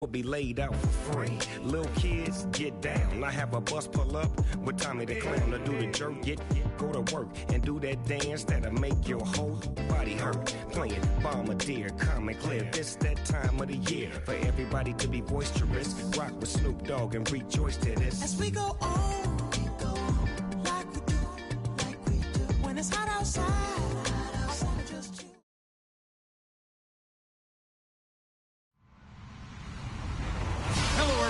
will be laid out for free. Little kids, get down. I have a bus pull up with Tommy the Clown to do the jerk. Go to work and do that dance that'll make your whole body hurt. Playing Bombardier, Common Clear. This that time of the year for everybody to be boisterous. Rock with Snoop Dogg and rejoice to this. As we go on, like we do, when it's hot outside.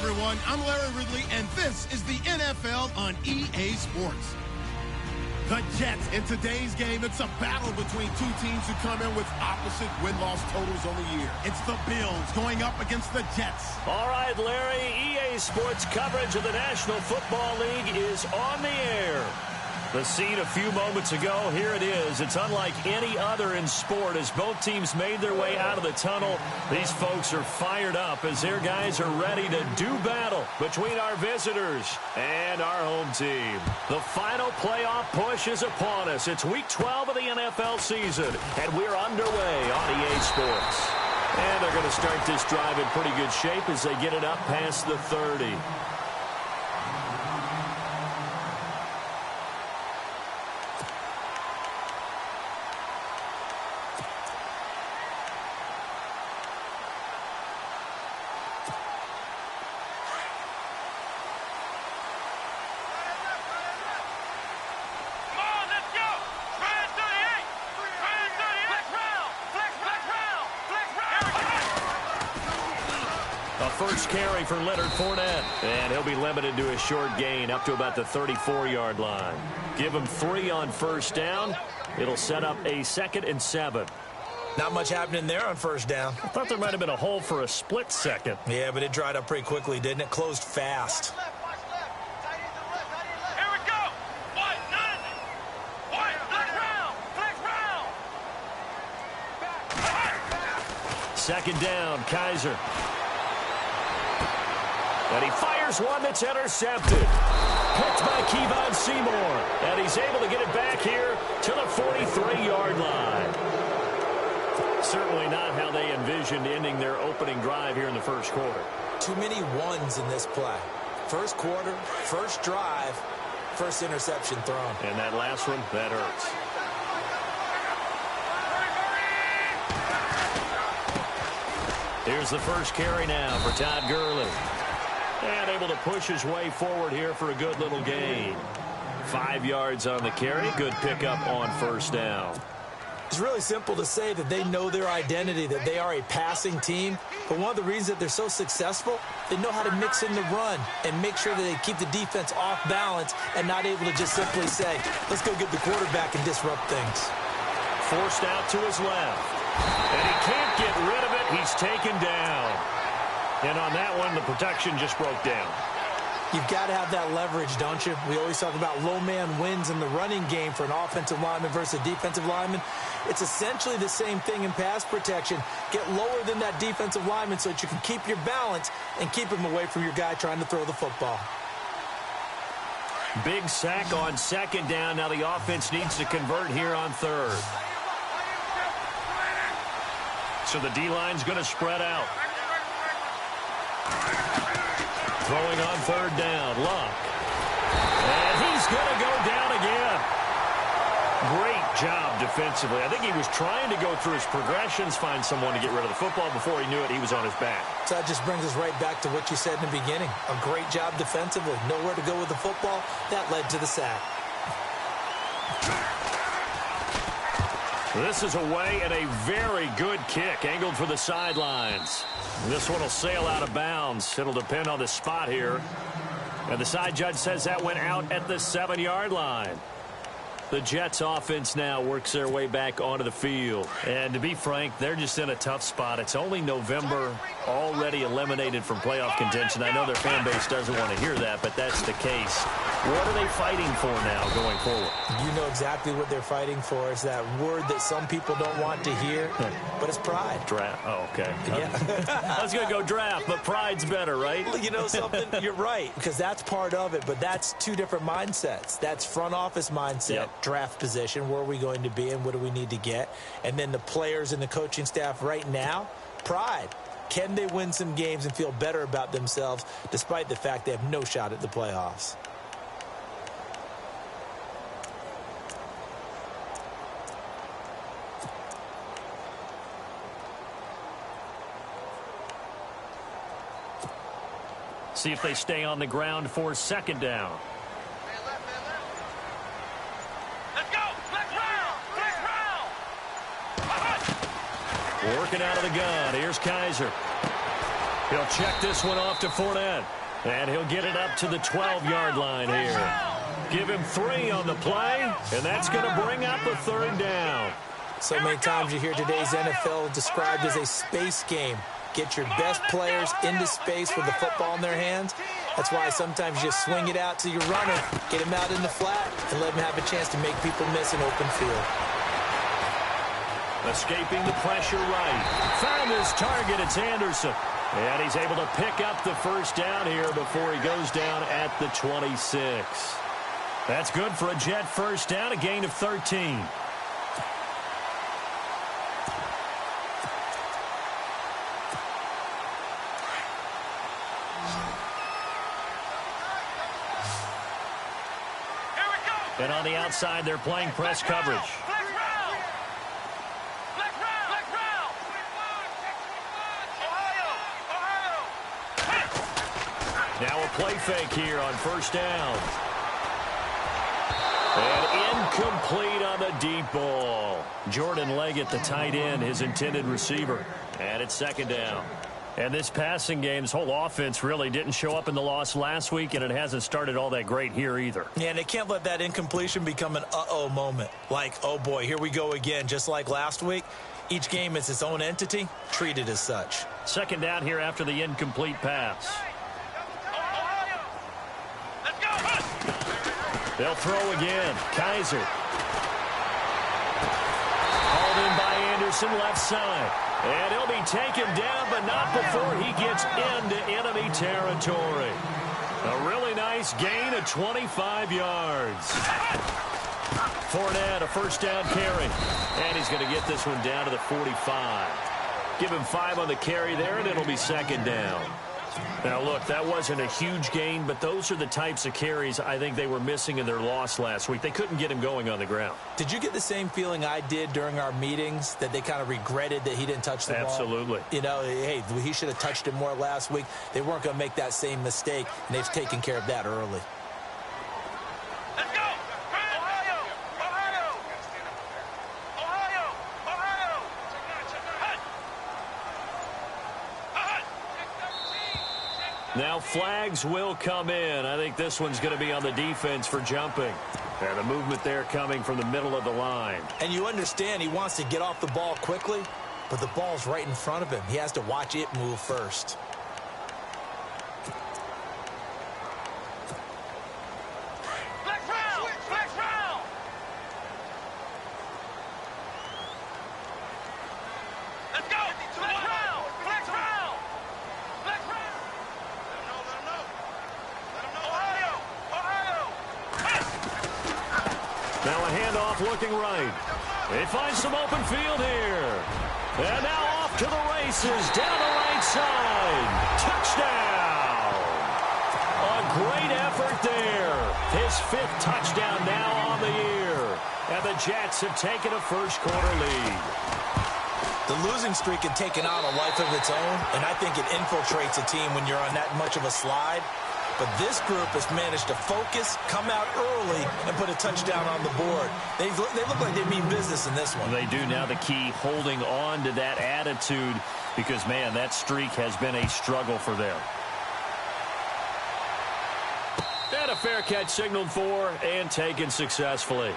Everyone, I'm Larry Ridley, and this is the NFL on EA Sports. The Jets, in today's game, it's a battle between two teams who come in with opposite win-loss totals on the year. It's the Bills going up against the Jets. All right, Larry, EA Sports coverage of the National Football League is on the air. The scene a few moments ago, here it is. It's unlike any other in sport as both teams made their way out of the tunnel. These folks are fired up as their guys are ready to do battle between our visitors and our home team. The final playoff push is upon us. It's week 12 of the NFL season, and we're underway on EA Sports. And they're going to start this drive in pretty good shape as they get it up past the 30. First carry for Leonard Fournette, and he'll be limited to a short gain up to about the 34-yard line. Give him 3 on first down. It'll set up a 2nd and 7. Not much happening there on first down. I thought there might have been a hole for a split second. Yeah, but it dried up pretty quickly, didn't it? Closed fast. Here we go. White, none. White, flex round. 2nd down, Kaiser. And he fires one that's intercepted. Picked by Kevon Seymour. And he's able to get it back here to the 43-yard line. Certainly not how they envisioned ending their opening drive here in the first quarter. Too many ones in this play. First quarter, first drive, first interception thrown. And that last one, that hurts. Here's the first carry now for Todd Gurley. And able to push his way forward here for a good little gain. 5 yards on the carry. Good pickup on first down. It's really simple to say that they know their identity, that they are a passing team. But one of the reasons that they're so successful, they know how to mix in the run and make sure that they keep the defense off balance and not able to just simply say, let's go get the quarterback and disrupt things. Forced out to his left. And he can't get rid of it. He's taken down. And on that one, the protection just broke down. You've got to have that leverage, don't you? We always talk about low man wins in the running game for an offensive lineman versus a defensive lineman. It's essentially the same thing in pass protection. Get lower than that defensive lineman so that you can keep your balance and keep him away from your guy trying to throw the football. Big sack on 2nd down. Now the offense needs to convert here on 3rd. So the D-line's going to spread out. Throwing on 3rd down, Luck. And he's going to go down again. Great job defensively. I think he was trying to go through his progressions, find someone to get rid of the football. Before he knew it, he was on his back. So that just brings us right back to what you said in the beginning. A great job defensively. Nowhere to go with the football. That led to the sack. This is away and a very good kick, angled for the sidelines. This one will sail out of bounds. It'll depend on the spot here. And the side judge says that went out at the 7-yard line. The Jets offense now works their way back onto the field. And to be frank, they're just in a tough spot. It's only November, already eliminated from playoff contention. I know their fan base doesn't want to hear that, but that's the case. What are they fighting for now going forward? You know exactly what they're fighting for. It's that word that some people don't want to hear, but it's pride. Draft. Oh, okay. Yeah. I was going to go draft, but pride's better, right? You know something? You're right, because that's part of it, but that's two different mindsets. That's front office mindset, draft position, where are we going to be and what do we need to get? And then the players and the coaching staff right now, pride. Can they win some games and feel better about themselves despite the fact they have no shot at the playoffs? See if they stay on the ground for second down. Let's go! Let's round! Working out of the gun. Here's Kaiser. He'll check this one off to Fournette. And he'll get it up to the 12-yard line here. Give him 3 on the play, and that's going to bring up a third down. So many times you hear today's NFL described as a space game. Get your best players into space with the football in their hands. That's why sometimes you just swing it out to your runner, get him out in the flat, and let him have a chance to make people miss an open field. Escaping the pressure right. Found his target. It's Anderson. And he's able to pick up the first down here before he goes down at the 26. That's good for a Jet first down, a gain of 13. And on the outside, they're playing press coverage. Now a play fake here on first down. And incomplete on the deep ball. Jordan Leggett, the tight end, his intended receiver. And it's second down. And this passing game's whole offense really didn't show up in the loss last week, and it hasn't started all that great here either. Yeah, and they can't let that incompletion become an uh-oh moment. Like, oh boy, here we go again, just like last week. Each game is its own entity, treated as such. Second down here after the incomplete pass. They'll throw again. Kaiser. Called in by Anderson, left side. And he'll be taken down, but not before he gets into enemy territory. A really nice gain of 25 yards. Fournette, a first down carry. And he's going to get this one down to the 45. Give him 5 on the carry there, and it'll be second down. Now, look, that wasn't a huge gain, but those are the types of carries I think they were missing in their loss last week. They couldn't get him going on the ground. Did you get the same feeling I did during our meetings, that they kind of regretted that he didn't touch the ball? Absolutely. You know, hey, he should have touched it more last week. They weren't going to make that same mistake, and they've taken care of that early. Let's go! Ohio! Ohio! Ohio! Ohio! Now flags will come in. I think this one's going to be on the defense for jumping. And the movement there coming from the middle of the line. And you understand he wants to get off the ball quickly, but the ball's right in front of him. He has to watch it move first. Looking right. They find some open field here. And now off to the races. Down the right side. Touchdown. A great effort there. His 5th touchdown now on the year. And the Jets have taken a first-quarter lead. The losing streak had taken on a life of its own, and I think it infiltrates a team when you're on that much of a slide. But this group has managed to focus, come out early, and put a touchdown on the board. They look like they mean business in this one. They do. Now the key, holding on to that attitude, because, man, that streak has been a struggle for them. And a fair catch signaled for and taken successfully.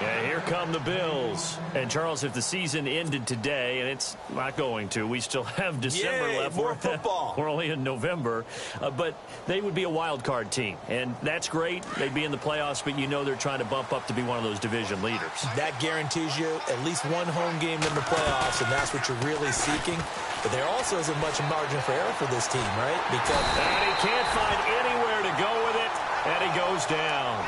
And here come the Bills. And, Charles, if the season ended today, and it's not going to, we still have December left. More football. We're only in November. But they would be a wild card team. And that's great. They'd be in the playoffs, but you know they're trying to bump up to be one of those division leaders. That guarantees you at least one home game in the playoffs, and that's what you're really seeking. But there also isn't much margin for error for this team, right? And he can't find anywhere to go with it, and he goes down.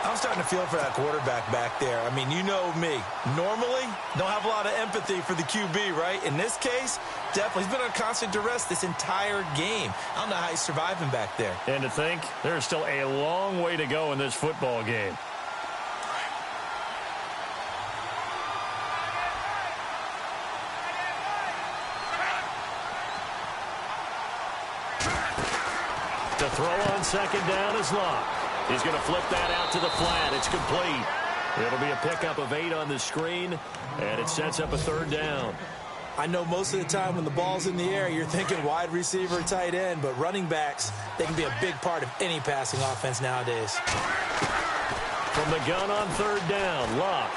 I'm starting to feel for that quarterback back there. I mean, you know me. Normally, don't have a lot of empathy for the QB, right? In this case, definitely. He's been on constant duress this entire game. I don't know how he's surviving back there. And to think, there's still a long way to go in this football game. The throw on second down is Locke. He's going to flip that out to the flat. It's complete. It'll be a pickup of 8 on the screen, and it sets up a third down. I know most of the time when the ball's in the air, you're thinking wide receiver, tight end, but running backs, they can be a big part of any passing offense nowadays. From the gun on third down, Locke.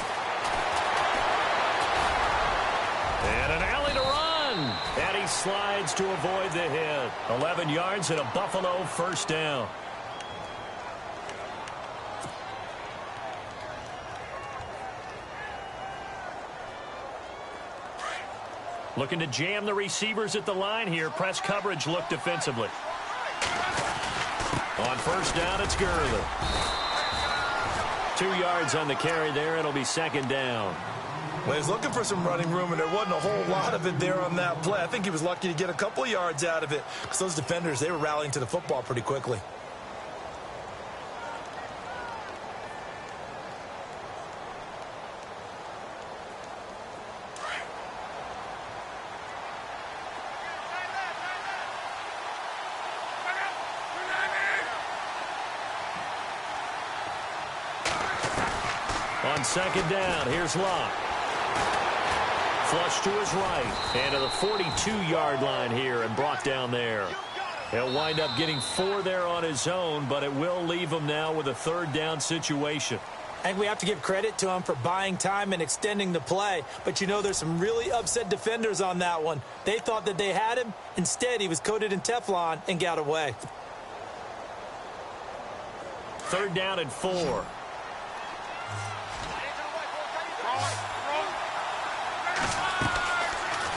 And an alley to run. And he slides to avoid the hit. 11 yards and a Buffalo first down. Looking to jam the receivers at the line here. Press coverage look defensively. On first down, it's Gurley. 2 yards on the carry there. It'll be second down. Well, he was looking for some running room, and there wasn't a whole lot of it there on that play. I think he was lucky to get a couple of yards out of it because those defenders, they were rallying to the football pretty quickly. On second down, here's Locke. Flush to his right. And to the 42-yard line here and brought down there. He'll wind up getting 4 there on his own, but it will leave him now with a third down situation. I think we have to give credit to him for buying time and extending the play. But, you know, there's some really upset defenders on that one. They thought that they had him. Instead, he was coated in Teflon and got away. Third down and 4.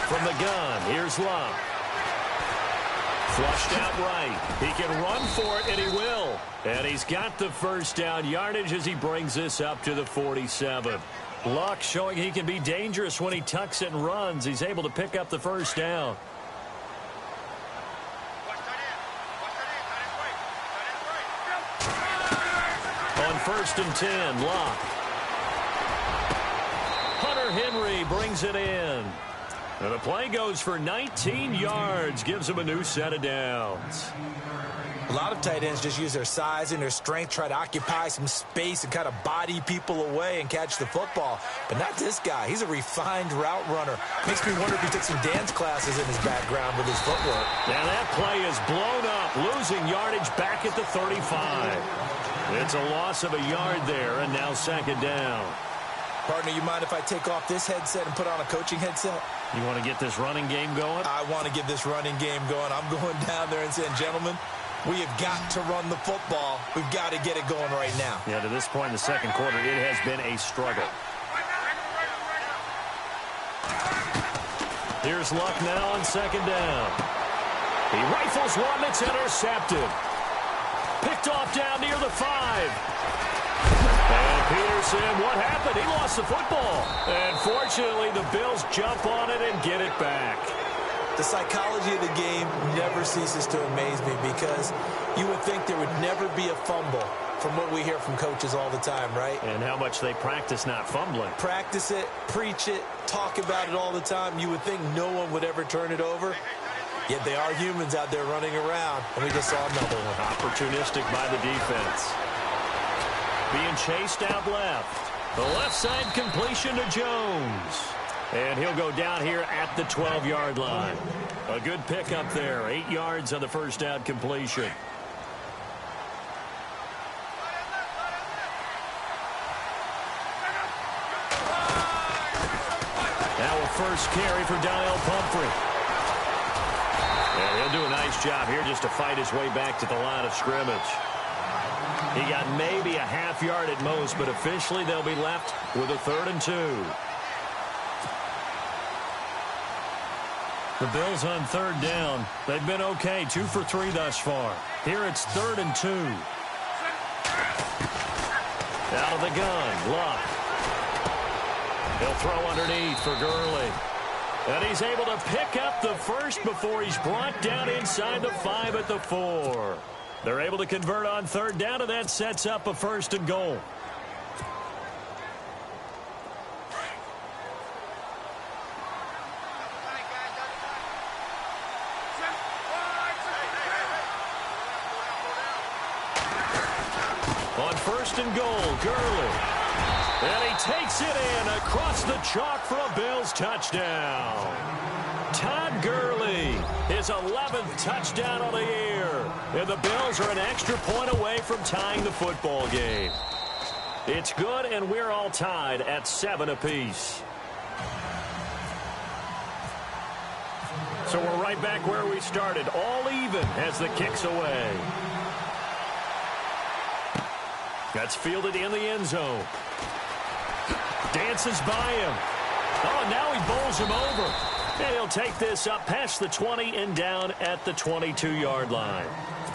From the gun, here's Locke. Flushed out right. He can run for it, and he will. And he's got the first down yardage as he brings this up to the 47. Locke showing he can be dangerous when he tucks it and runs. He's able to pick up the first down. On first and 10, Locke. Hunter Henry brings it in. And the play goes for 19 yards, gives him a new set of downs. A lot of tight ends just use their size and their strength, try to occupy some space and kind of body people away and catch the football. But not this guy. He's a refined route runner. Makes me wonder if he took some dance classes in his background with his footwork. Now that play is blown up, losing yardage back at the 35. It's a loss of a yard there, and now second down. Partner, you mind if I take off this headset and put on a coaching headset? You want to get this running game going? I want to get this running game going. I'm going down there and saying, gentlemen, we have got to run the football. We've got to get it going right now. Yeah, to this point in the second quarter, it has been a struggle. Here's Luck now on second down. He rifles one that's intercepted. Picked off down near the 5. And Peterson, what happened? He lost the football. And fortunately, the Bills jump on it and get it back. The psychology of the game never ceases to amaze me because you would think there would never be a fumble from what we hear from coaches all the time, right? And how much they practice not fumbling. Practice it, preach it, talk about it all the time. You would think no one would ever turn it over. Yet they are humans out there running around, and we just saw another one. Opportunistic by the defense. Being chased out left. The left side completion to Jones. And he'll go down here at the 12-yard line. A good pickup there. 8 yards on the first down completion. Now a first carry for Donnell Pumphrey. And he'll do a nice job here just to fight his way back to the line of scrimmage. He got maybe a half yard at most, but officially they'll be left with a 3rd and 2. The Bills on third down. They've been okay, 2 for 3 thus far. Here it's 3rd and 2. Out of the gun, Luck. He'll throw underneath for Gurley. And he's able to pick up the first before he's brought down inside the 5 at the 4. They're able to convert on third down, and that sets up a 1st and goal. On 1st and goal, Gurley. And he takes it in across the chalk for a Bills touchdown. Todd Gurley, his 11th touchdown of the year. And the Bills are an extra point away from tying the football game. It's good, and we're all tied at 7 apiece. So we're right back where we started, all even as the kick's away. That's fielded in the end zone. Dances by him. Oh, now he bowls him over. And he'll take this up past the 20 and down at the 22-yard line.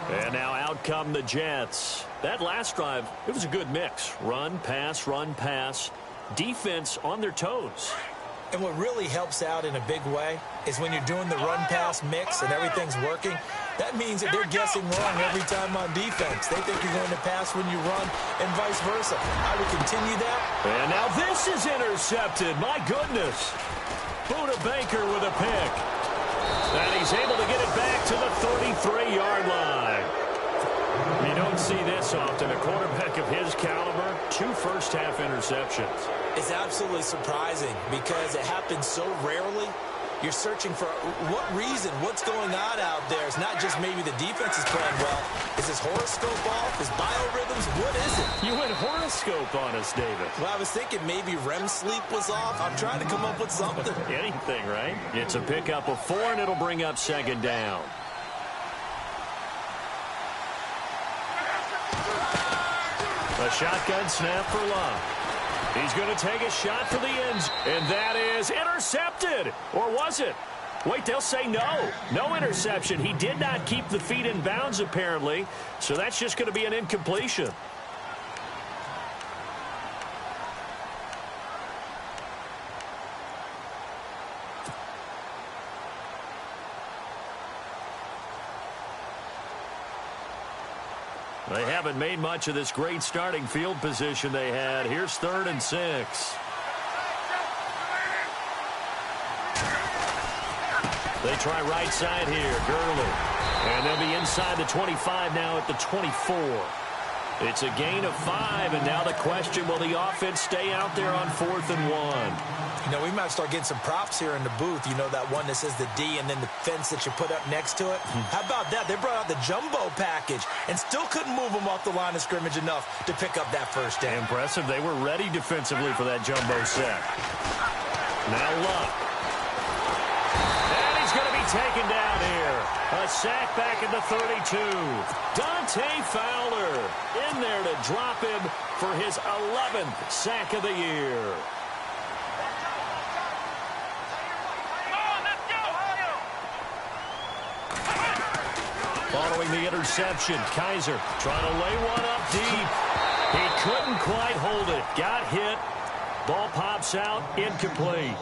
And now out come the Jets. That last drive, it was a good mix. Run, pass, defense on their toes. And what really helps out in a big way is when you're doing the run-pass mix and everything's working, that means that they're guessing wrong every time on defense. They think you're going to pass when you run and vice versa. I would continue that. And now this is intercepted. My goodness. Buda Baker with a pick. And he's able to get it back to the 33-yard line. You don't see this often. A quarterback of his caliber, 2 first-half interceptions. It's absolutely surprising because it happens so rarely. You're searching for what reason, what's going on out there. It's not just maybe the defense is playing well. Is his horoscope off? His biorhythms? What is it? You went horoscope on us, David. Well, I was thinking maybe REM sleep was off. I'm trying to come up with something. Anything, right? It's a pickup of 4, and it'll bring up 2nd down. A shotgun snap for Luck. He's going to take a shot for the ends, and that is intercepted. Or was it? Wait, they'll say no. No interception. He did not keep the feet in bounds, apparently, so that's just going to be an incompletion. They haven't made much of this great starting field position they had. Here's 3rd and 6. They try right side here, Gurley. And they'll be inside the 25 now at the 24. It's a gain of 5, and now the question, will the offense stay out there on 4th and 1? You know, we might start getting some props here in the booth. You know, that one that says the D and then the fence that you put up next to it. How about that? They brought out the jumbo package and still couldn't move them off the line of scrimmage enough to pick up that 1st down. Impressive. They were ready defensively for that jumbo set. Now Luck. And he's going to be taken down here. A sack back at the 32. Dante Fowler in there to drop him for his 11th sack of the year. Following the interception, Kaiser trying to lay one up deep. He couldn't quite hold it. Got hit. Ball pops out. Incomplete.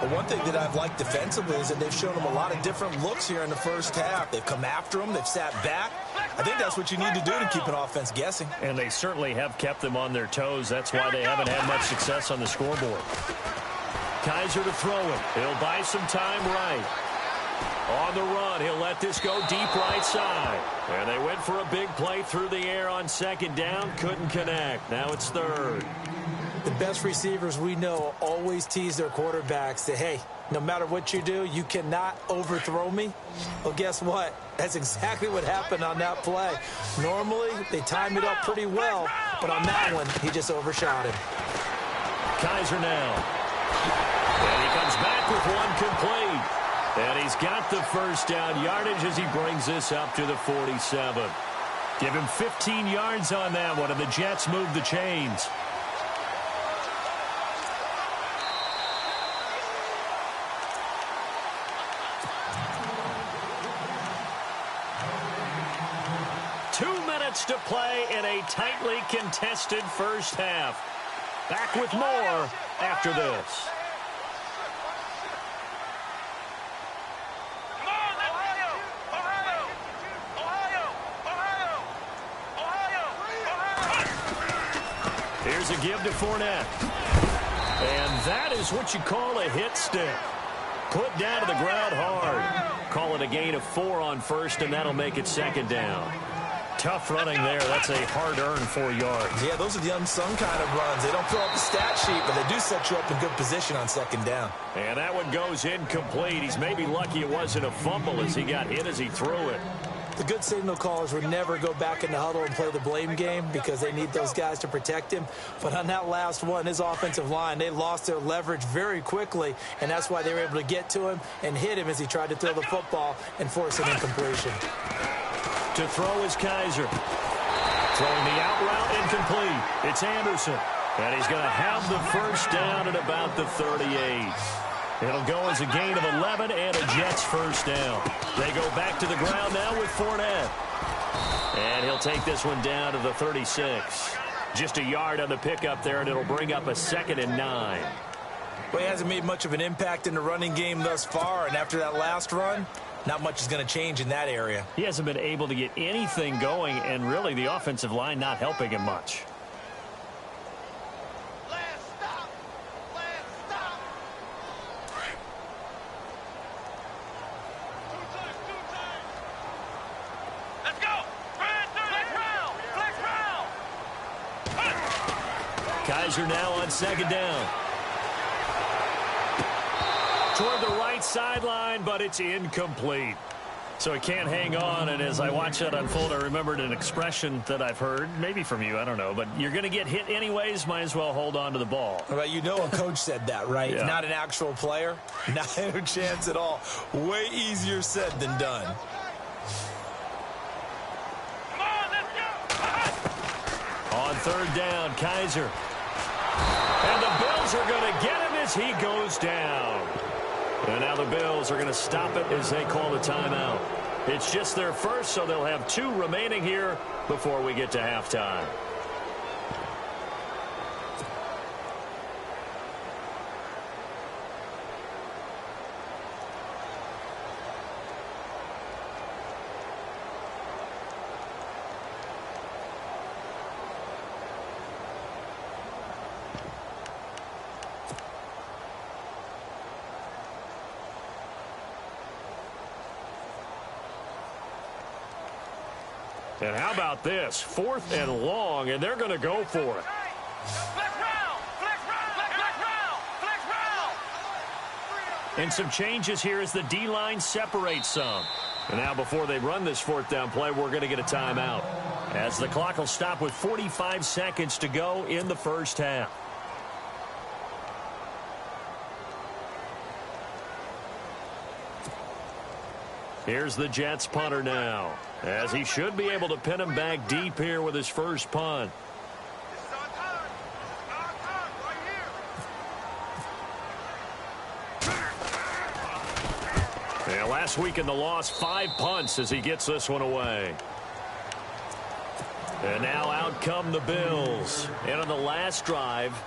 Well, one thing that I've liked defensively is that they've shown them a lot of different looks here in the first half. They've come after them. They've sat back. I think that's what you need to do to keep an offense guessing. And they certainly have kept them on their toes. That's why they haven't had much success on the scoreboard. Kaiser to throw it. He'll buy some time right. On the run, he'll let this go deep right side. And they went for a big play through the air on 2nd down. Couldn't connect. Now it's 3rd. The best receivers we know always tease their quarterbacks that, hey, no matter what you do, you cannot overthrow me. Well, guess what? That's exactly what happened on that play. Normally, they time it up pretty well, but on that one, he just overshot him. Kaiser now. And he comes back with one complete. And he's got the 1st down yardage as he brings this up to the 47. Give him 15 yards on that one, and the Jets move the chains. minutes to play in a tightly contested first half. Back with more after this. Here's a give to Fournette. And that is what you call a hit stick. Put down to the ground hard. Call it a gain of 4 on first, and that'll make it second down. Tough running there. That's a hard-earned 4 yards. Yeah, those are the unsung kind of runs. They don't fill up the stat sheet, but they do set you up in good position on second down. And that one goes incomplete. He's maybe lucky it wasn't a fumble as he got hit as he threw it. The good signal callers would never go back in the huddle and play the blame game because they need those guys to protect him. But on that last one, his offensive line, they lost their leverage very quickly, and that's why they were able to get to him and hit him as he tried to throw the football and force an incompletion. To throw is Kaiser. Throwing the out route incomplete. It's Anderson. And he's going to have the first down at about the 38. It'll go as a gain of 11 and a Jets first down. They go back to the ground now with Fournette. And he'll take this one down to the 36. Just a yard on the pickup there, and it'll bring up a 2nd and 9. Well, he hasn't made much of an impact in the running game thus far, and after that last run, not much is going to change in that area. He hasn't been able to get anything going, and really the offensive line not helping him much. Kaiser now on second down. Toward the right sideline, but it's incomplete. So he can't hang on, and as I watch that unfold, I remembered an expression that I've heard, maybe from you, I don't know, but you're going to get hit anyways, might as well hold on to the ball. Well, you know a coach said that, right? Yeah. Not an actual player. Not a chance at all. Way easier said than done. On third down, Kaiser. And the Bills are going to get him as he goes down. And now the Bills are going to stop it as they call the timeout. It's just their first, so they'll have 2 remaining here before we get to halftime. And how about this? 4th and long, and they're going to go for it. And some changes here as the D-line separates some. And now before they run this 4th down play, we're going to get a timeout, as the clock will stop with 45 seconds to go in the first half. Here's the Jets punter now, as he should be able to pin him back deep here with his first punt. Yeah, last week in the loss, 5 punts as he gets this one away. And now out come the Bills. And on the last drive,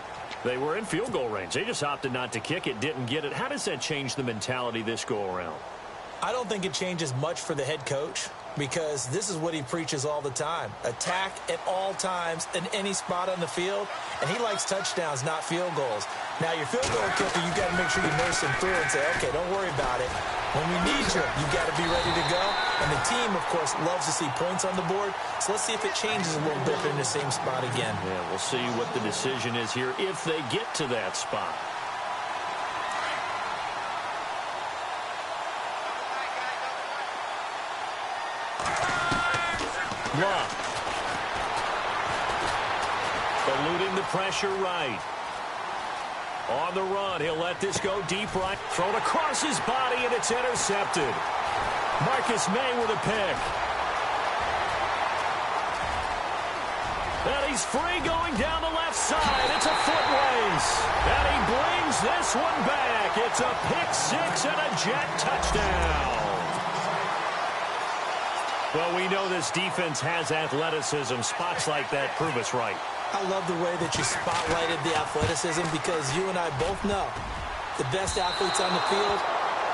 they were in field goal range. They just opted not to kick it, didn't get it. How does that change the mentality this go-around? I don't think it changes much for the head coach because this is what he preaches all the time. Attack at all times in any spot on the field, and he likes touchdowns, not field goals. Now, your field goal kicker, you got to make sure you nurse him through and say, okay, don't worry about it. When we need you, you got to be ready to go. And the team, of course, loves to see points on the board. So let's see if it changes a little bit in the same spot again. Yeah, we'll see what the decision is here if they get to that spot. Luck. Eluding the pressure right. On the run, he'll let this go deep right. Thrown across his body, and it's intercepted. Marcus May with a pick. And he's free going down the left side. It's a foot race. And he brings this one back. It's a pick 6 and a Jet touchdown. Well, we know this defense has athleticism. Spots like that prove us right. I love the way that you spotlighted the athleticism because you and I both know the best athletes on the field,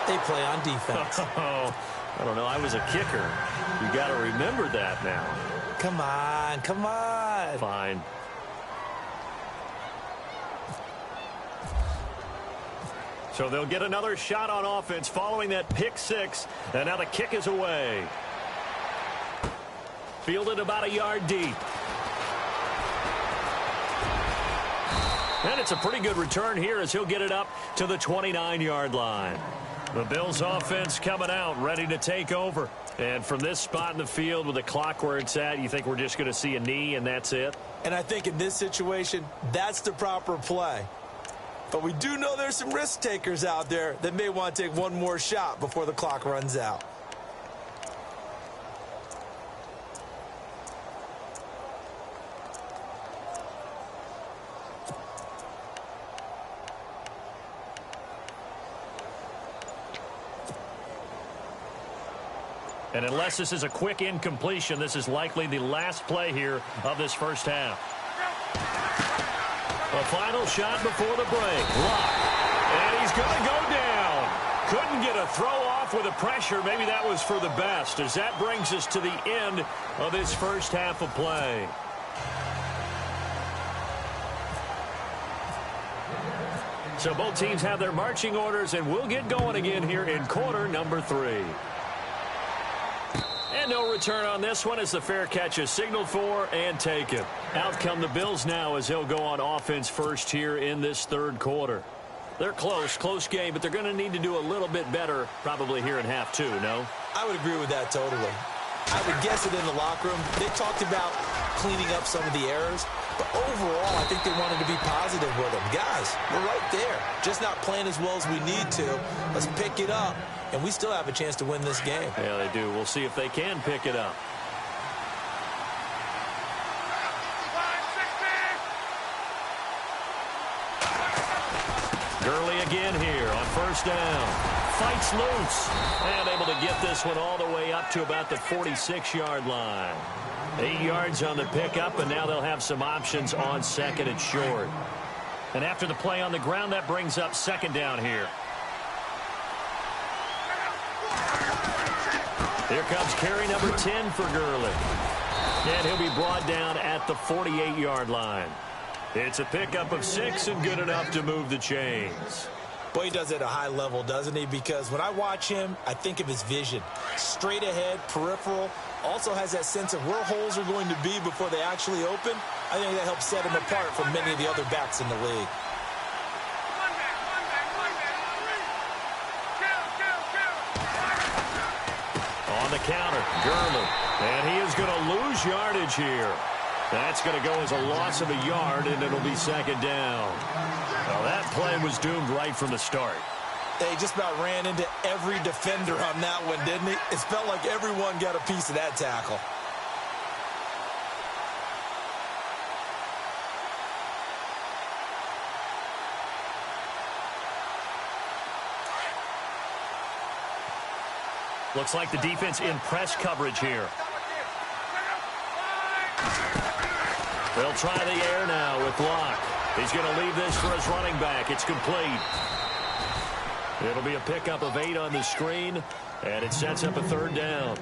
they play on defense. Oh, I don't know. I was a kicker. You got to remember that now. Come on, come on. Fine. So they'll get another shot on offense following that pick six. And now the kick is away. Fielded about a yard deep. And it's a pretty good return here as he'll get it up to the 29-yard line. The Bills offense coming out, ready to take over. And from this spot in the field with the clock where it's at, you think we're just going to see a knee and that's it? And I think in this situation, that's the proper play. But we do know there's some risk takers out there that may want to take one more shot before the clock runs out. And unless this is a quick incompletion, this is likely the last play here of this first half. The final shot before the break. Lock. And he's going to go down. Couldn't get a throw off with the pressure. Maybe that was for the best as that brings us to the end of this first half of play. So both teams have their marching orders, and we'll get going again here in quarter number 3. And no return on this one as the fair catch is signaled for and taken. Out come the Bills now as they'll go on offense first here in this third quarter. They're close game, but they're going to need to do a little bit better probably here in half 2, no? I would agree with that totally. I would guess it in the locker room. They talked about cleaning up some of the errors, but overall I think they wanted to be positive with them. Guys, we're right there. Just not playing as well as we need to. Let's pick it up. And we still have a chance to win this game. Yeah, they do. We'll see if they can pick it up. Gurley again here on first down. Fights loose. And able to get this one all the way up to about the 46-yard line. 8 yards on the pickup, and now they'll have some options on second and short. And after the play on the ground, that brings up second down here. Here comes carry number 10 for Gurley. And he'll be brought down at the 48-yard line. It's a pickup of 6 and good enough to move the chains. Boy, he does it at a high level, doesn't he? Because when I watch him, I think of his vision. Straight ahead, peripheral. Also has that sense of where holes are going to be before they actually open. I think that helps set him apart from many of the other backs in the league. On the counter, Gurley. And he is going to lose yardage here. That's going to go as a loss of a yard, and it'll be second down. Well, that play was doomed right from the start. They just about ran into every defender on that one, didn't he? It felt like everyone got a piece of that tackle. Looks like the defense in press coverage here. They'll try the air now with Locke. He's going to leave this for his running back. It's complete. It'll be a pickup of 8 on the screen, and it sets up a third down.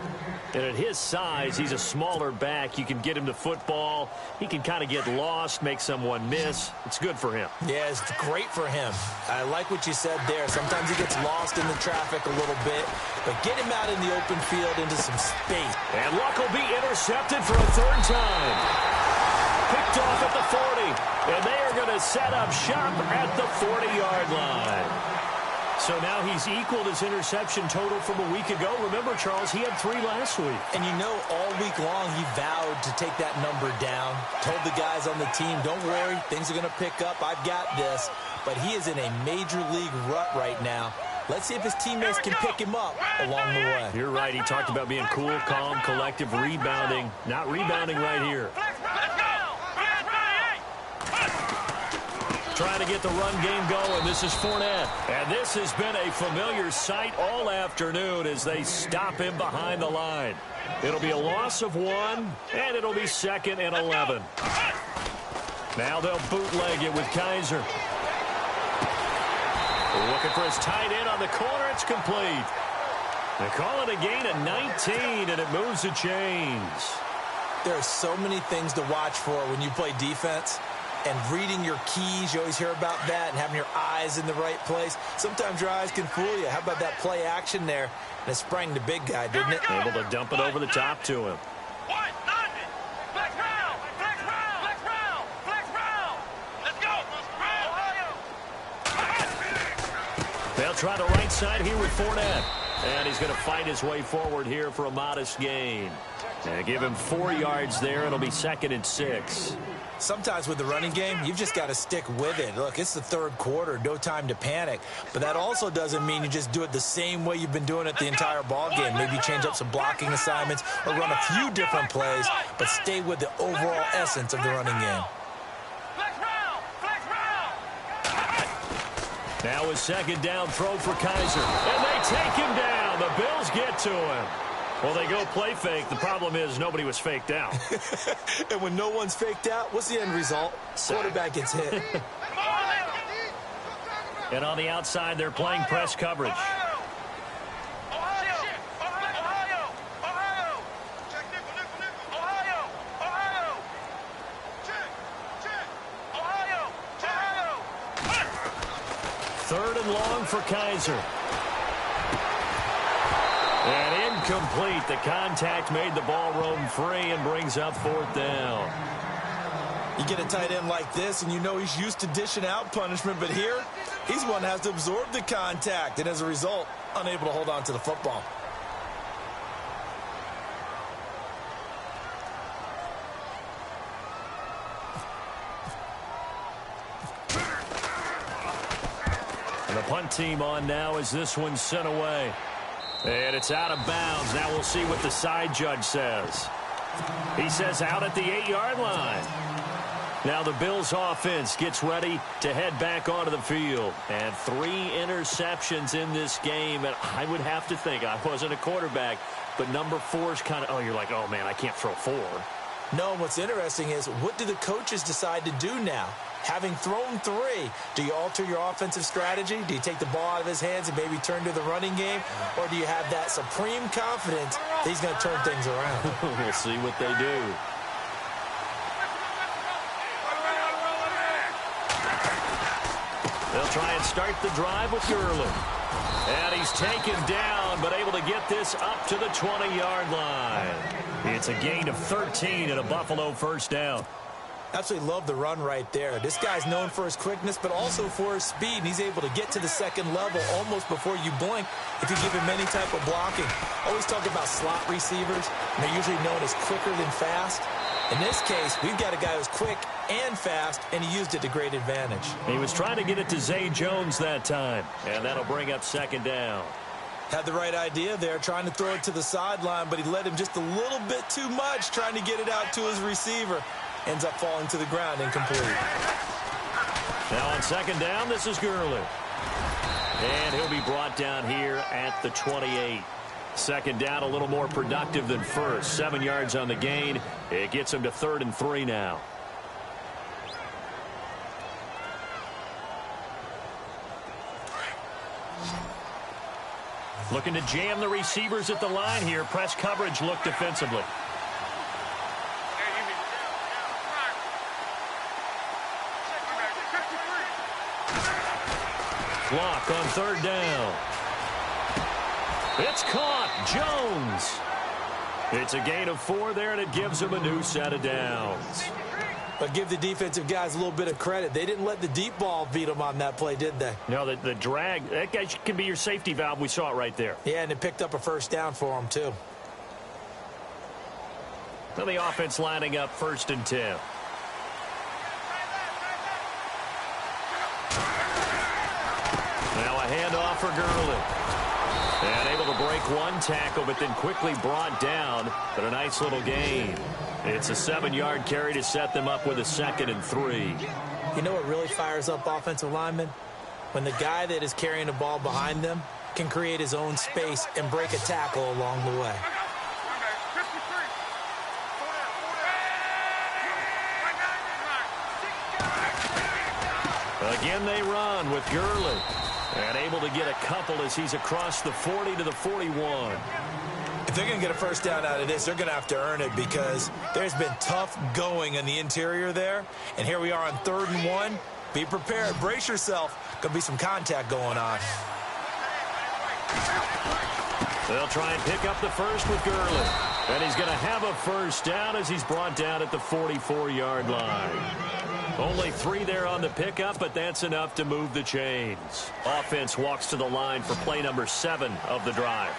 And at his size, he's a smaller back. You can get him to football. He can kind of get lost, make someone miss. It's good for him. Yeah, it's great for him. I like what you said there. Sometimes he gets lost in the traffic a little bit, but get him out in the open field into some space. And Luck will be intercepted for a third time. Picked off at the 40, and they are going to set up shop at the 40-yard line. So now he's equaled his interception total from a week ago. Remember, Charles, he had 3 last week. And you know, all week long he vowed to take that number down. Told the guys on the team, don't worry, things are going to pick up. I've got this. But he is in a major league rut right now. Let's see if his teammates can pick him up along the way. You're right. He talked about being cool, calm, collective, rebounding. Not rebounding right here. trying to get the run game going. This is Fournette. And this has been a familiar sight all afternoon as they stop him behind the line. It'll be a loss of 1, and it'll be 2nd and 11. Now they'll bootleg it with Kaiser. Looking for his tight end on the corner. It's complete. They call it a gain of 19, and it moves the chains. There are so many things to watch for when you play defense. And reading your keys, you always hear about that, and having your eyes in the right place. Sometimes your eyes can fool you. How about that play action there? And it sprang the big guy, didn't it? Able to dump it over the top to him. White, 90. Flex round. Flex round. Flex round. Flex round. Let's go. Ohio. They'll try the right side here with Fournette. And he's going to fight his way forward here for a modest gain. And give him 4 yards there. It'll be 2nd and 6. Sometimes with the running game, you've just got to stick with it. Look, it's the third quarter, no time to panic. But that also doesn't mean you just do it the same way you've been doing it the entire ball game. Maybe change up some blocking assignments or run a few different plays, but stay with the overall essence of the running game. Now a 2nd down throw for Kaiser. And they take him down. The Bills get to him. Well, they go play fake. The problem is nobody was faked out. And when no one's faked out, what's the end result? Quarterback gets hit. And on the outside, they're playing press coverage. Third and long for Kaiser. And incomplete. The contact made the ball roam free and brings up 4th down. You get a tight end like this, and you know he's used to dishing out punishment, but here, he's one that has to absorb the contact, and as a result, unable to hold on to the football. And the punt team on now as this one's sent away. And it's out of bounds. Now we'll see what the side judge says. He says out at the 8-yard line. Now the Bills offense gets ready to head back onto the field. And 3 interceptions in this game. And I would have to think, I wasn't a quarterback, but number 4 is kind of, oh, you're like, oh, man, I can't throw 4. No, what's interesting is, what do the coaches decide to do now? Having thrown 3, do you alter your offensive strategy? Do you take the ball out of his hands and maybe turn to the running game? Or do you have that supreme confidence that he's going to turn things around? We'll see what they do. They'll try and start the drive with Gurley. And he's taken down, but able to get this up to the 20-yard line. It's a gain of 13 and a Buffalo 1st down. Absolutely love the run right there. This guy's known for his quickness, but also for his speed. And he's able to get to the 2nd level almost before you blink if you give him any type of blocking. Always talk about slot receivers, and they're usually known as quicker than fast. In this case, we've got a guy who's quick and fast, and he used it to great advantage. He was trying to get it to Zay Jones that time, and that'll bring up 2nd down. Had the right idea there, trying to throw it to the sideline, but he led him just a little bit too much, trying to get it out to his receiver. Ends up falling to the ground, incomplete. Now on 2nd down, this is Gurley. And he'll be brought down here at the 28. 2nd down, a little more productive than first. 7 yards on the gain. It gets him to 3rd and 3 now. Looking to jam the receivers at the line here. Press coverage look defensively. Clock on 3rd down. It's caught. Jones. It's a gain of 4 there, and it gives him a new set of downs. But give the defensive guys a little bit of credit. They didn't let the deep ball beat them on that play, did they? No, the drag, that guy can be your safety valve. We saw it right there. Yeah, and it picked up a 1st down for him, too. So the offense lining up 1st and 10. Now a handoff for Gurley. And able to break 1 tackle, but then quickly brought down. But a nice little gain. It's a 7-yard carry to set them up with a 2nd and 3. You know what really fires up offensive linemen? When the guy that is carrying the ball behind them can create his own space and break a tackle along the way. Again, they run with Gurley. And able to get a couple as he's across the 40 to the 41. If they're going to get a first down out of this, they're going to have to earn it because there's been tough going in the interior there. And here we are on 3rd and 1. Be prepared. Brace yourself. Going to be some contact going on. They'll try and pick up the first with Gurley. And he's going to have a first down as he's brought down at the 44-yard line. Only 3 there on the pickup, but that's enough to move the chains. Offense walks to the line for play number 7 of the drive.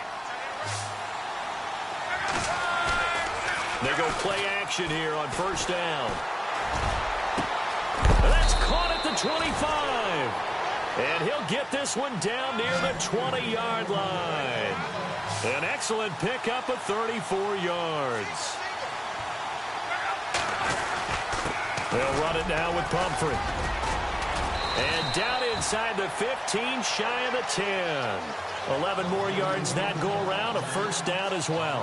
They go play action here on first down. That's caught at the 25. And he'll get this one down near the 20-yard line. An excellent pickup of 34 yards. They'll run it now with Pumphrey. And down inside the 15, shy of the 10. 11 more yards that go around, a first down as well.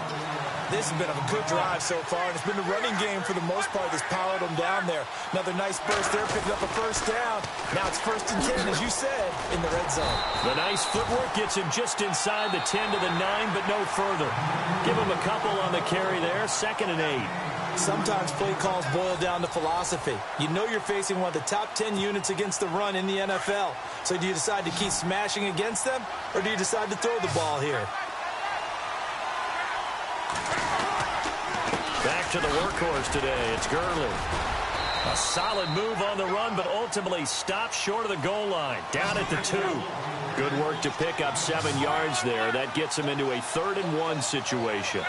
This has been a good drive so far, and it's been the running game for the most part that's powered them down there. Another nice burst there, picking up a first down. Now it's 1st and 10, as you said, in the red zone. The nice footwork gets him just inside the 10 to the 9, but no further. Give him a couple on the carry there, 2nd and 8. Sometimes play calls boil down to philosophy. You know you're facing one of the top 10 units against the run in the NFL. So do you decide to keep smashing against them, or do you decide to throw the ball here? Back to the workhorse today. It's Gurley. A solid move on the run, but ultimately stopped short of the goal line. Down at the 2. Good work to pick up 7 yards there. That gets him into a 3rd and 1 situation.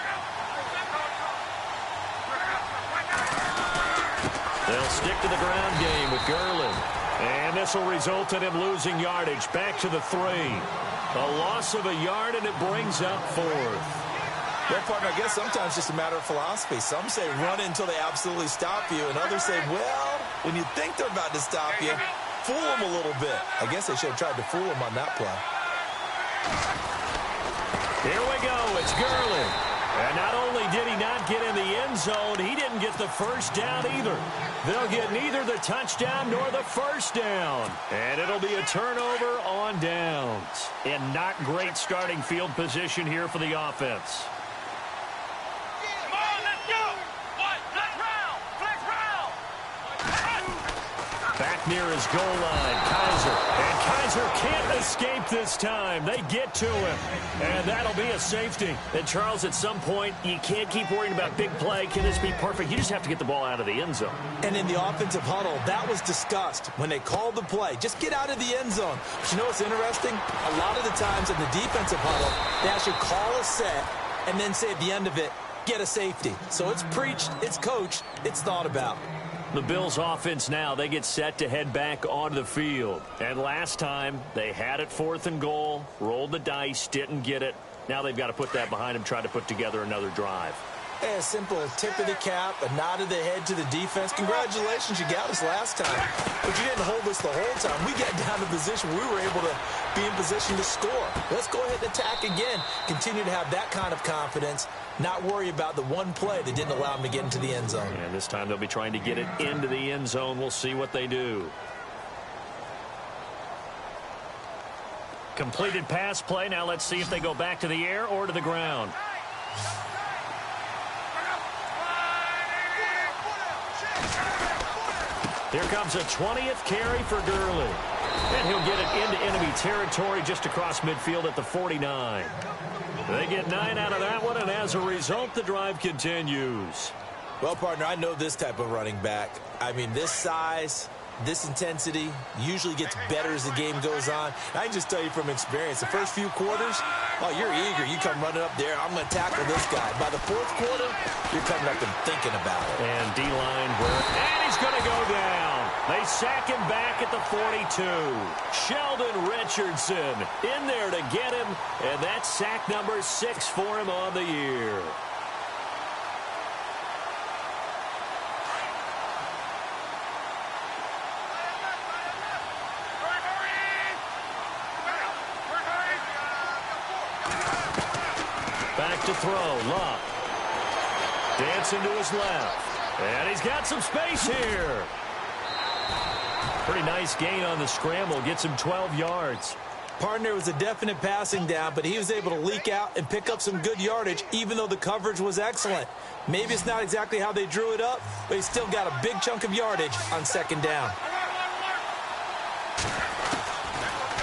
They'll stick to the ground game with Gurley. And this will result in him losing yardage. Back to the 3. A loss of a yard, and it brings up 4th. Well, partner, I guess sometimes it's just a matter of philosophy. Some say run until they absolutely stop you, and others say, well, when you think they're about to stop you, fool them a little bit. I guess they should have tried to fool them on that play. Here we go. It's Gurley. And not only did he not get in the end zone, he didn't get the first down either. They'll get neither the touchdown nor the first down. And it'll be a turnover on downs. And not great starting field position here for the offense. Come on, let's go! What? Flex round! Flex round! Back near his goal line, Kaiser. And Kaiser can't escape this time. They get to him. And that'll be a safety. And, Charles, at some point, you can't keep worrying about big play. Can this be perfect? You just have to get the ball out of the end zone. And in the offensive huddle, that was discussed when they called the play. Just get out of the end zone. But you know what's interesting? A lot of the times in the defensive huddle, they actually call a set and then say at the end of it, get a safety. So it's preached, it's coached, it's thought about. The Bills offense now, they get set to head back onto the field. And last time, they had it 4th and goal, rolled the dice, didn't get it. Now they've got to put that behind them, try to put together another drive. A simple tip of the cap, a nod of the head to the defense. Congratulations, you got us last time. But you didn't hold us the whole time. We got down to position we were able to be in position to score. Let's go ahead and attack again. Continue to have that kind of confidence. Not worry about the one play that didn't allow them to get into the end zone. And this time they'll be trying to get it into the end zone. We'll see what they do. Completed pass play. Now let's see if they go back to the air or to the ground. Here comes a 20th carry for Gurley. And he'll get it into enemy territory just across midfield at the 49. They get 9 out of that one, and as a result, the drive continues. Well, partner, I know this type of running back. I mean, this size, this intensity usually gets better as the game goes on. I can just tell you from experience, the first few quarters, oh, you're eager. You come running up there, I'm going to tackle this guy. By the 4th quarter, you're coming up and thinking about it. And D-line work, and he's going to go down. They sack him back at the 42. Sheldon Richardson in there to get him, and that's sack number 6 for him on the year. to throw. Love. Dancing to his left. And he's got some space here. Pretty nice gain on the scramble. Gets him 12 yards. Partner was a definite passing down, but he was able to leak out and pick up some good yardage, even though the coverage was excellent. Maybe it's not exactly how they drew it up, but he still got a big chunk of yardage on second down.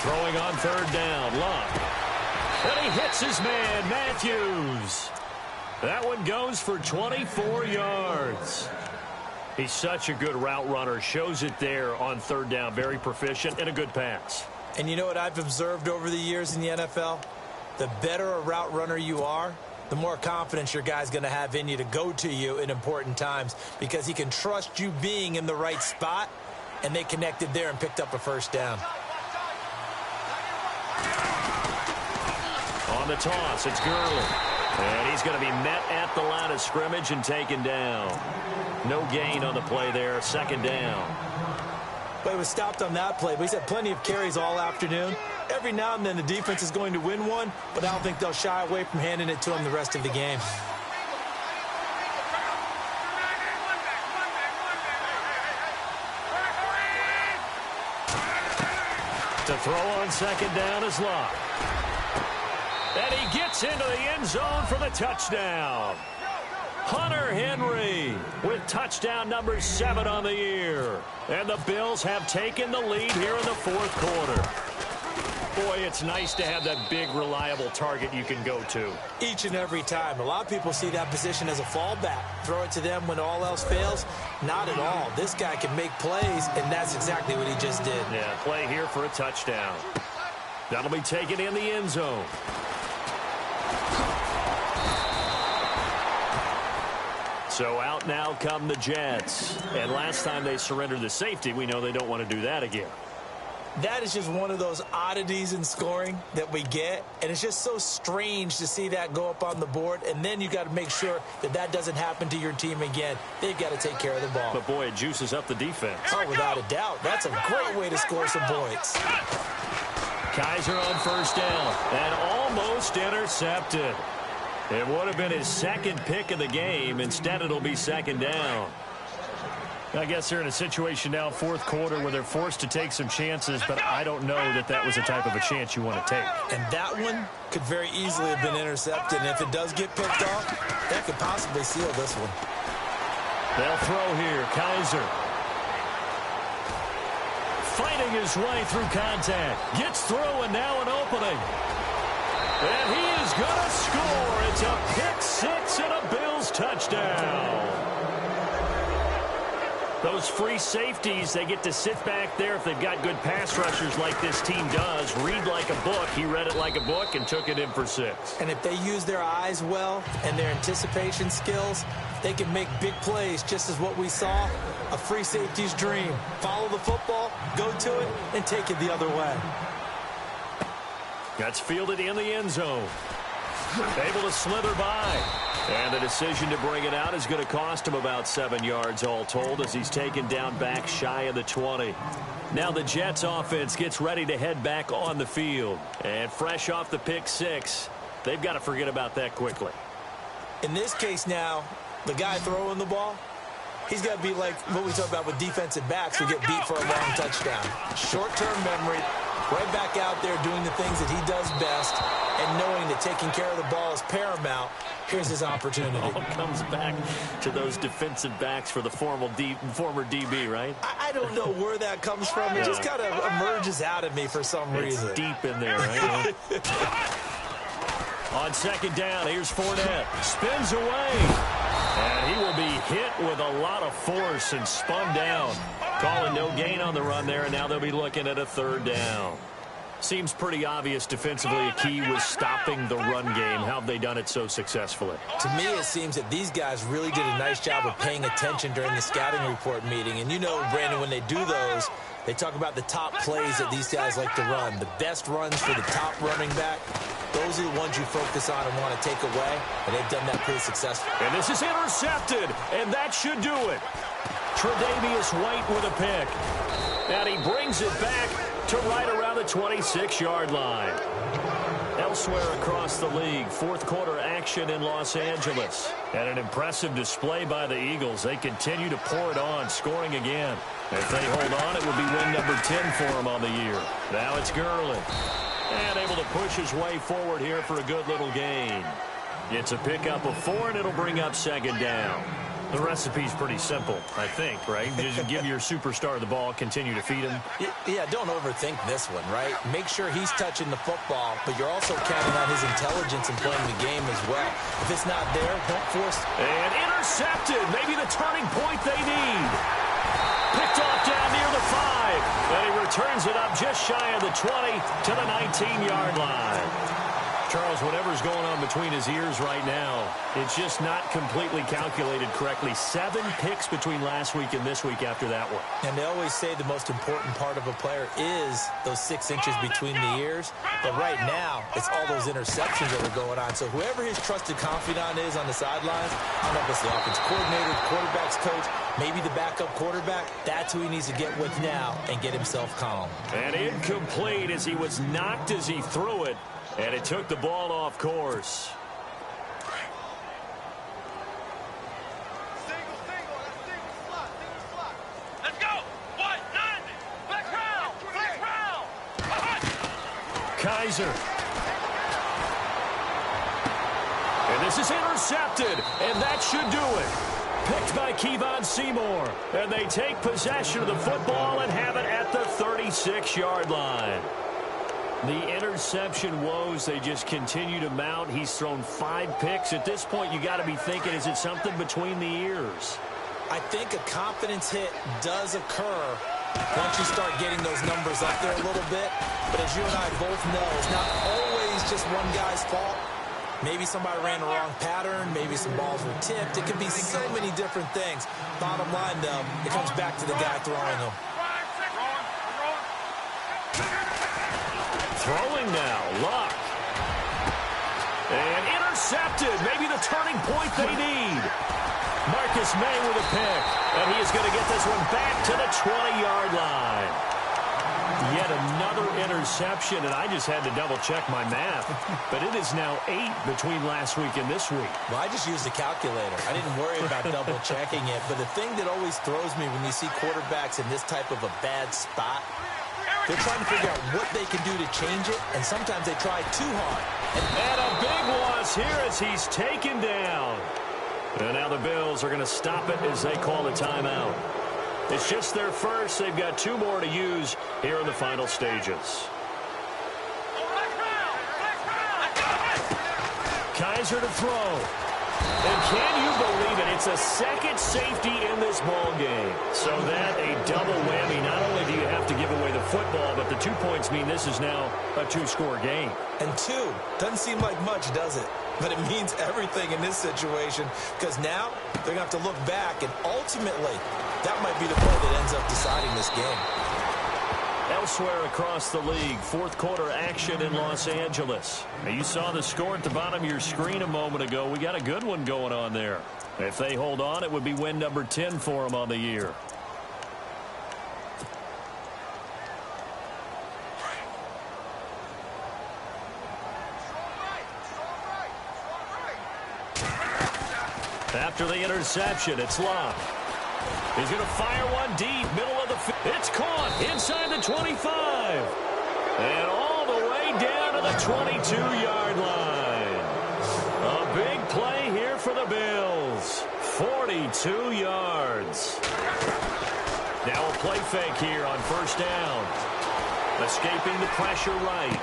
Throwing on third down. Love. And he hits his man, Matthews. That one goes for 24 yards. He's such a good route runner. Shows it there on third down. Very proficient and a good pass. And you know what I've observed over the years in the NFL? The better a route runner you are, the more confidence your guy's going to have in you to go to you in important times, because he can trust you being in the right spot, and they connected there and picked up a first down. On the toss, it's Gurley. And he's going to be met at the line of scrimmage and taken down. No gain on the play there, second down. But he was stopped on that play, but he's had plenty of carries all afternoon. Every now and then the defense is going to win one, but I don't think they'll shy away from handing it to him the rest of the game. To throw on second down is Love. And he gets into the end zone for the touchdown. Hunter Henry with touchdown number 7 on the year. And the Bills have taken the lead here in the fourth quarter. Boy, it's nice to have that big, reliable target you can go to. Each and every time. A lot of people see that position as a fallback. Throw it to them when all else fails. Not at all. This guy can make plays, and that's exactly what he just did. Yeah, play here for a touchdown. That'll be taken in the end zone. So out now come the Jets. And last time they surrendered the safety, we know they don't want to do that again. That is just one of those oddities in scoring that we get. And it's just so strange to see that go up on the board. And then you got to make sure that that doesn't happen to your team again. They've got to take care of the ball. But, boy, it juices up the defense. Oh, without a doubt. That's a great way to score some points. Kaiser on first down. And almost intercepted. It would have been his second pick of the game. Instead, it'll be second down. I guess they're in a situation now, fourth quarter, where they're forced to take some chances, but I don't know that that was the type of a chance you want to take. And that one could very easily have been intercepted. And if it does get picked off, that could possibly seal this one. They'll throw here. Kaiser fighting his way through contact. Gets through and now an opening. And he is going to score. It's a pick six and a Bills touchdown. Those free safeties, they get to sit back there if they've got good pass rushers like this team does. Read like a book. He read it like a book and took it in for 6. And if they use their eyes well and their anticipation skills, they can make big plays, just as what we saw, a free safety's dream. Follow the football, go to it, and take it the other way. That's fielded in the end zone. Able to slither by. And the decision to bring it out is going to cost him about 7 yards all told, as he's taken down back shy of the 20. Now the Jets offense gets ready to head back on the field. And fresh off the pick 6, they've got to forget about that quickly. In this case now, the guy throwing the ball, he's got to be like what we talk about with defensive backs who get beat for a long touchdown. Short-term memory, right back out there doing the things that he does best, and knowing that taking care of the ball is paramount. Here's his opportunity. All comes back to those defensive backs for the former DB, right? I don't know where that comes from. It just kind of emerges out of me for some reason. It's deep in there, right? On second down, here's Fournette. Spins away. And he will be hit with a lot of force and spun down. Calling no gain on the run there, and now they'll be looking at a third down. Seems pretty obvious defensively a key was stopping the run game. How have they done it so successfully? To me, it seems that these guys really did a nice job of paying attention during the scouting report meeting. And you know, Brandon, when they do those, they talk about the top plays that these guys like to run. The best runs for the top running back, those are the ones you focus on and want to take away. And they've done that pretty successfully. And this is intercepted, and that should do it. Tre'Davious White with a pick. And he brings it back to right around the 26-yard line. Now Elsewhere across the league, fourth quarter action in Los Angeles. And an impressive display by the Eagles. They continue to pour it on, scoring again. If they hold on, it will be win number 10 for them on the year. Now it's Gurley. And able to push his way forward here for a good little gain. It's a pickup of 4, and it'll bring up second down. The recipe's pretty simple, I think, right? Just give your superstar the ball, continue to feed him. Yeah, don't overthink this one, right? Make sure he's touching the football, but you're also counting on his intelligence in playing the game as well. If it's not there, don't force. And intercepted. Maybe the turning point they need. Picked off down near the 5. And he returns it up just shy of the 20 to the 19-yard line. Charles, whatever's going on between his ears right now, it's just not completely calculated correctly. 7 picks between last week and this week after that one. And they always say the most important part of a player is those 6 inches between the ears. But right now, it's all those interceptions that are going on. So whoever his trusted confidant is on the sidelines, I don't know if it's the offense coordinator, the quarterback's coach, maybe the backup quarterback, that's who he needs to get with now and get himself calm. And incomplete as he was knocked as he threw it. And it took the ball off course. Let's go. 190. Flex round. Flex round. Kaiser. And this is intercepted. And that should do it. Picked by Kevon Seymour. And they take possession of the football and have it at the 36-yard line. The interception woes, they just continue to mount. He's thrown 5 picks. At this point, you got to be thinking, is it something between the ears? I think a confidence hit does occur once you start getting those numbers up there a little bit. But as you and I both know, it's not always just one guy's fault. Maybe somebody ran the wrong pattern. Maybe some balls were tipped. It could be so many different things. Bottom line, though, it comes back to the guy throwing them. Throwing now, Luck. And intercepted. Maybe the turning point they need. Marcus May with a pick. And he is going to get this one back to the 20-yard line. Yet another interception, and I just had to double-check my math. But it is now 8 between last week and this week. Well, I just used a calculator. I didn't worry about double-checking it. But the thing that always throws me when you see quarterbacks in this type of a bad spot, they're trying to figure out what they can do to change it, and sometimes they try too hard. And a big loss here as he's taken down. And now the Bills are going to stop it as they call a timeout. It's just their first. They've got 2 more to use here in the final stages. Kaiser to throw. And can you believe it? It's a second safety in this ball game. So that a double whammy. Not only do you have to give away the football, but the 2 points mean this is now a 2-score game. And 2 doesn't seem like much, does it? But it means everything in this situation, because now they're going to have to look back, and ultimately that might be the play that ends up deciding this game. Elsewhere across the league, fourth quarter action in Los Angeles. Now, you saw the score at the bottom of your screen a moment ago. We got a good one going on there. If they hold on, it would be win number 10 for them on the year. After the interception, it's Locke. He's going to fire one deep, middle of the field. It's caught inside the 25. And all the way down to the 22-yard line. A big play here for the Bills. 42 yards. Now a play fake here on first down. Escaping the pressure right.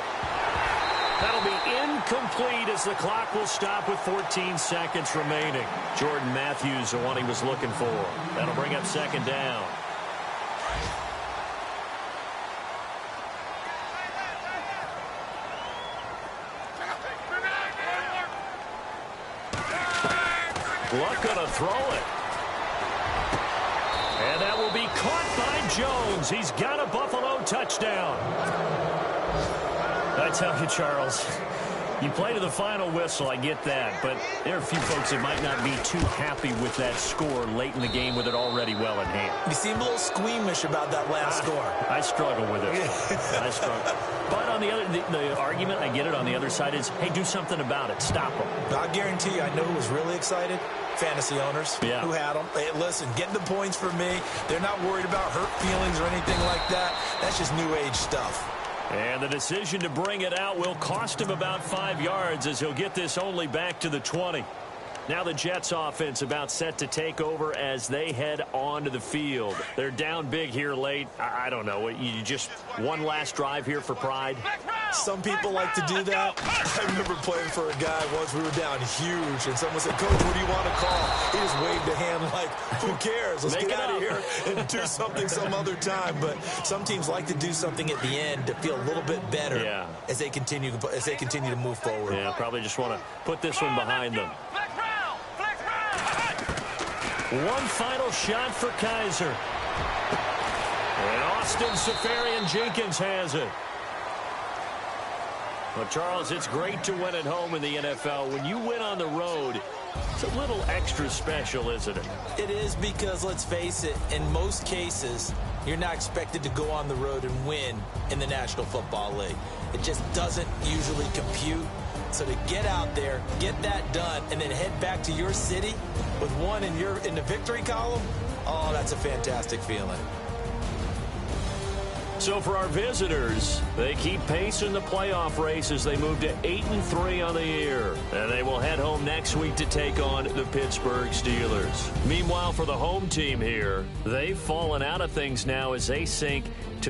That'll be incomplete as the clock will stop with 14 seconds remaining. Jordan Matthews, the one he was looking for. That'll bring up second down. Luck gonna throw it. And that will be caught by Jones. He's got a Buffalo touchdown. I tell you, Charles, You play to the final whistle, I get that, but there are a few folks that might not be too happy with that score late in the game with it already well in hand. You seem a little squeamish about that last score. I struggle with it. I struggle. But on the argument, I get it, on the other side is, hey, do something about it. Stop them. I guarantee you, I know who was really excited. Fantasy owners who had them. Hey, listen, getting the points for me. They're not worried about hurt feelings or anything like that. That's just new age stuff. And the decision to bring it out will cost him about 5 yards as he'll get this only back to the 20. Now the Jets offense about set to take over as they head onto the field. They're down big here late. I don't know. You just one last drive here for pride? Some people like to do that. I remember playing for a guy once. We were down huge, and someone said, Coach, what do you want to call? He just waved a hand like, who cares? Let's get out of here and do something some other time. But some teams like to do something at the end to feel a little bit better as they continue to move forward. Yeah, probably just want to put this one behind them. One final shot for Kaiser. And Austin Seferian-Jenkins has it. Well, Charles, it's great to win at home in the NFL. When you win on the road, it's a little extra special, isn't it? It is, because, let's face it, in most cases, you're not expected to go on the road and win in the National Football League. It just doesn't usually compute. So to get out there, get that done, and then head back to your city with one in the victory column, oh, that's a fantastic feeling. So for our visitors, they keep pace in the playoff race as they move to 8-3 on the year. And they will head home next week to take on the Pittsburgh Steelers. Meanwhile, for the home team here, they've fallen out of things now as they sink to